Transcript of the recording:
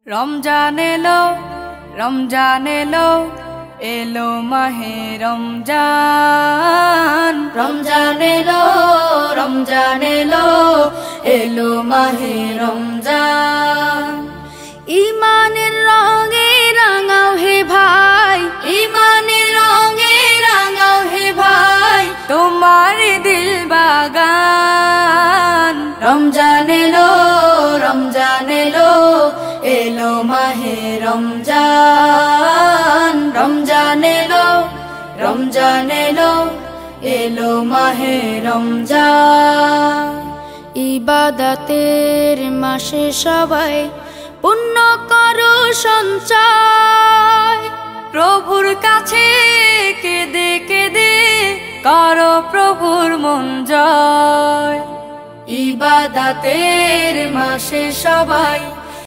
রমজান এলো, রমজান এলো, এলো মাহে রমজান। রমজান এলো, রমজান এলো, এলো মাহে রমজান। ঈমানের রঙে রাঙাও হে ভাই, ঈমানের রঙে রাঙাও হে ভাই, তোমার দিল বাগান। রমজান এলো, রমজান এলো, এলো মাহে রমজান। রমজান এলো, রমজান এলো, এলো মাহে রমজান। ইবাদতের মাসে সবাই পুণ্য করো সঞ্চয়, প্রভুর কাছে কেঁদে কেঁদে করো প্রভুর মন জয়। ইবাদতের মাসে সবাই